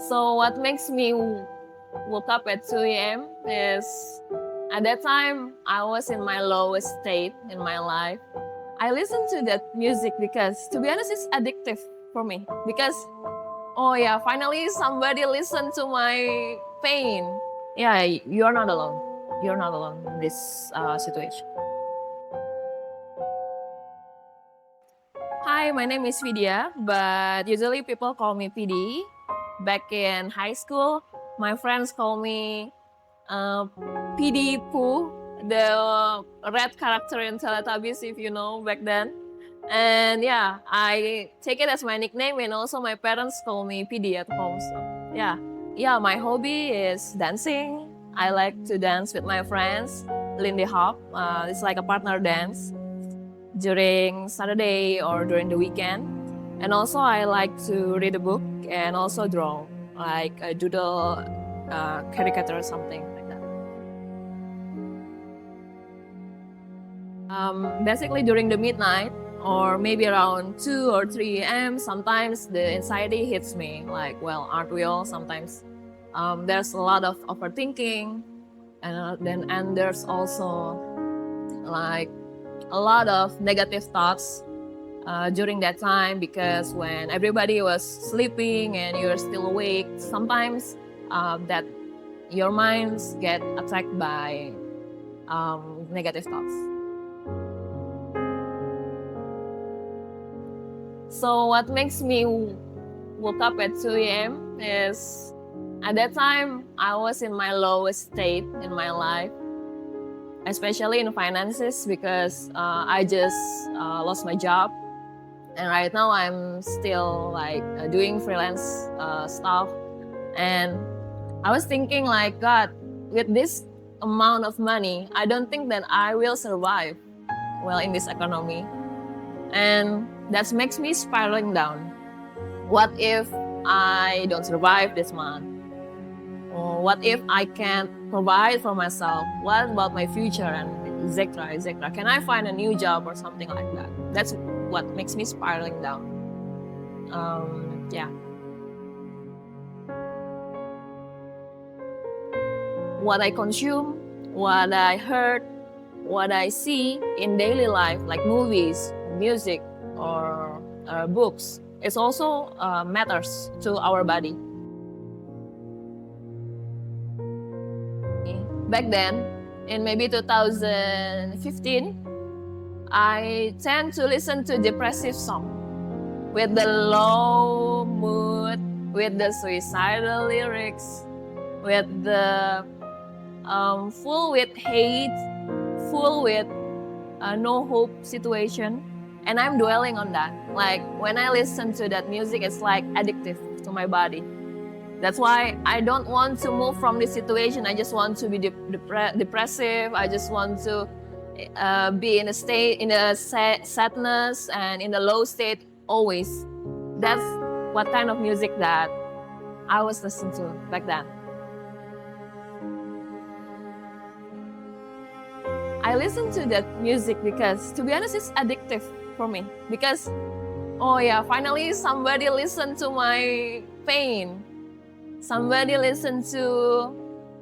So what makes me woke up at 2 a.m. is at that time I was in my lowest state in my life. I listen to that music because, to be honest, it's addictive for me. Because, oh yeah, finally somebody listened to my pain. Yeah, you're not alone. You're not alone in this situation. Hi, my name is Vidya, but usually people call me PD. Back in high school, my friends call me PD Pooh, the red character in Teletubbies, if you know, back then. And yeah, I take it as my nickname, and also my parents call me PD at home. So yeah, my hobby is dancing. I like to dance with my friends, Lindy Hop. It's like a partner dance during Saturday or during the weekend. And also I like to read a book and also draw, like a doodle, caricature or something like that. Basically during the midnight or maybe around 2 or 3 a.m., sometimes the anxiety hits me, like, well, aren't we all? Sometimes there's a lot of overthinking, and there's also like a lot of negative thoughts during that time, because when everybody was sleeping and you're still awake, sometimes that your minds get attacked by negative thoughts. So what makes me woke up at 2 a.m. is at that time I was in my lowest state in my life, especially in finances, because I just lost my job. And right now I'm still like doing freelance stuff. And I was thinking like, God, with this amount of money, I don't think that I will survive well in this economy. And that makes me spiraling down. What if I don't survive this month? Or what if I can't provide for myself? What about my future, and etc., etc.? Can I find a new job or something like that? That's what makes me spiraling down. Yeah. What I consume, what I heard, what I see in daily life, like movies, music, or books, it also matters to our body. Back then, in maybe 2015, I tend to listen to depressive songs with the low mood, with the suicidal lyrics, with the full with hate, full with no hope situation. And I'm dwelling on that. Like when I listen to that music, it's like addictive to my body. That's why I don't want to move from this situation. I just want to be depressive. I just want to be in a state, in a sadness and in a low state always. That's what kind of music that I was listening to back then. I listen to that music because, to be honest, it's addictive for me. Because, oh yeah, finally somebody listened to my pain. Somebody listened to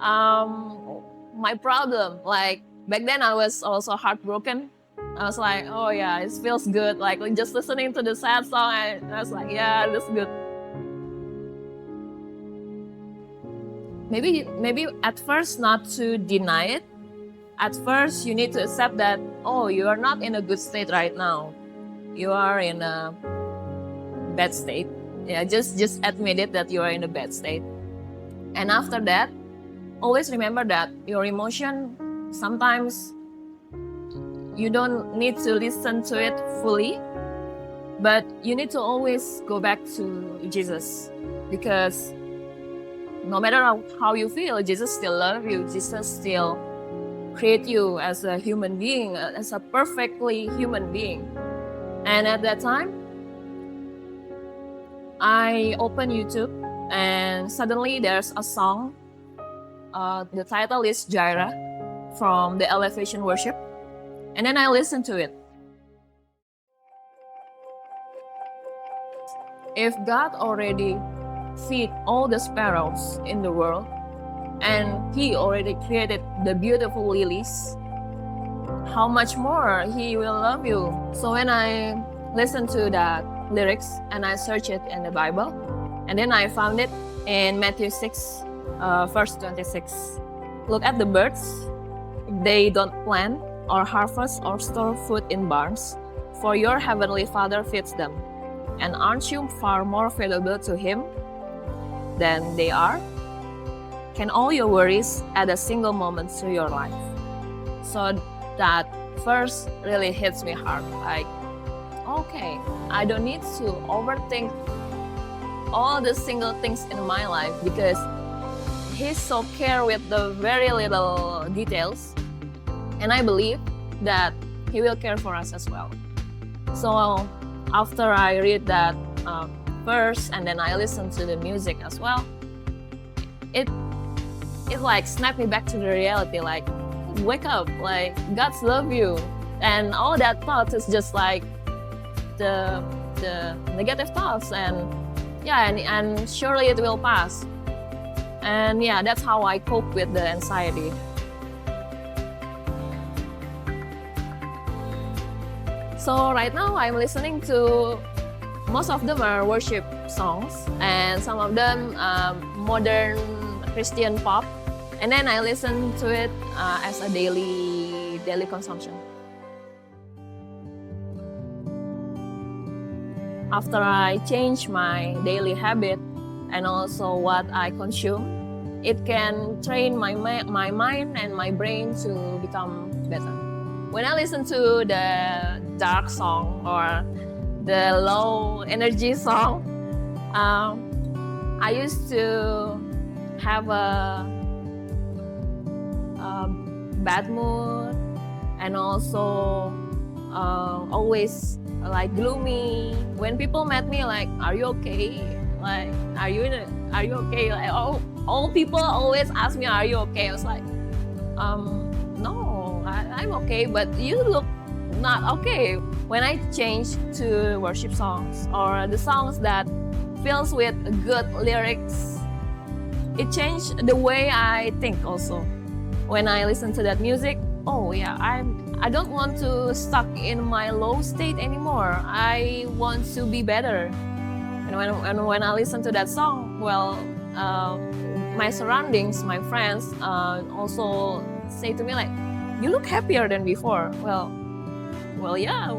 my problem. Like back then I was also heartbroken. I was like, oh yeah, it feels good. Like just listening to the sad song, I was like, yeah, that's good. Maybe at first not to deny it. At first you need to accept that, oh, you are not in a good state right now. You are in a bad state. Yeah, just admit it that you are in a bad state. And after that, always remember that your emotion, sometimes you don't need to listen to it fully, but you need to always go back to Jesus, because no matter how you feel, Jesus still loves you. Jesus still create you as a human being, as a perfectly human being. And at that time, I opened YouTube and suddenly there's a song. The title is Jaira from the Elevation Worship. And then I listened to it. If God already feed all the sparrows in the world, and He already created the beautiful lilies, how much more He will love you. So when I listened to that lyrics and I searched it in the Bible, and then I found it in Matthew 6, verse 26. Look at the birds. They don't plant or harvest or store food in barns, for your heavenly Father feeds them. And aren't you far more valuable to Him than they are? Can all your worries add a single moment to your life? So that verse really hits me hard. Like, okay, I don't need to overthink all the single things in my life, because He's so care with the very little details, and I believe that He will care for us as well. So after I read that verse and then I listen to the music as well, it like snapped me back to the reality. Like, wake up! Like, God's love you, and all that thoughts is just like the negative thoughts, and and surely it will pass. And that's how I cope with the anxiety. So right now I'm listening to, most of them are worship songs, and some of them modern Christian pop. And then I listen to it as a daily consumption. After I change my daily habit and also what I consume, it can train my mind and my brain to become better. When I listen to the dark song or the low energy song, I used to have a bad mood, and also always like gloomy. When people met me, like, are you okay? Like, are you okay? Like, all people always ask me, are you okay? I was like, no, I'm okay, but you look not okay. When I change to worship songs or the songs that fills with good lyrics, it changed the way I think also. When I listen to that music, I don't want to stuck in my low state anymore. I want to be better. And when I listen to that song, my surroundings, my friends also say to me like, you look happier than before. Well, yeah.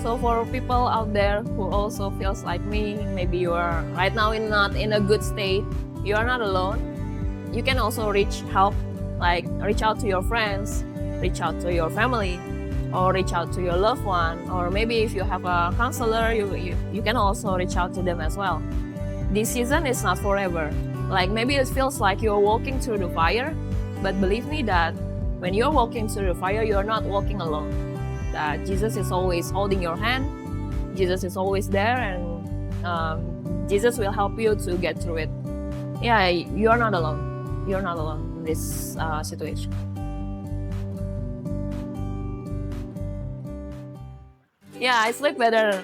So for people out there who also feels like me, maybe you are right now not in a good state, you are not alone. You can also reach help, like reach out to your friends, reach out to your family, or reach out to your loved one, or maybe if you have a counselor, you can also reach out to them as well. This season is not forever. Like, maybe it feels like you're walking through the fire, but believe me that when you're walking through the fire, you're not walking alone. That Jesus is always holding your hand, Jesus is always there, and Jesus will help you to get through it. Yeah, you're not alone. You're not alone in this situation. Yeah, I sleep better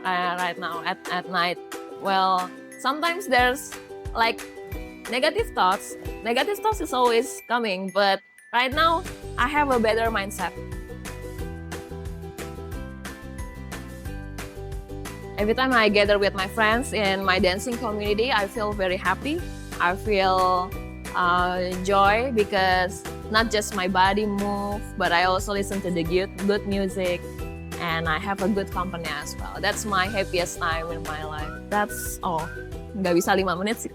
right now at night. Well, sometimes there's like negative thoughts. Negative thoughts is always coming, but right now I have a better mindset. Every time I gather with my friends in my dancing community, I feel very happy. I feel joy because not just my body move, but I also listen to the good music, and I have a good company as well. That's my happiest time in my life. That's all. Nggak bisa 5 menit sih.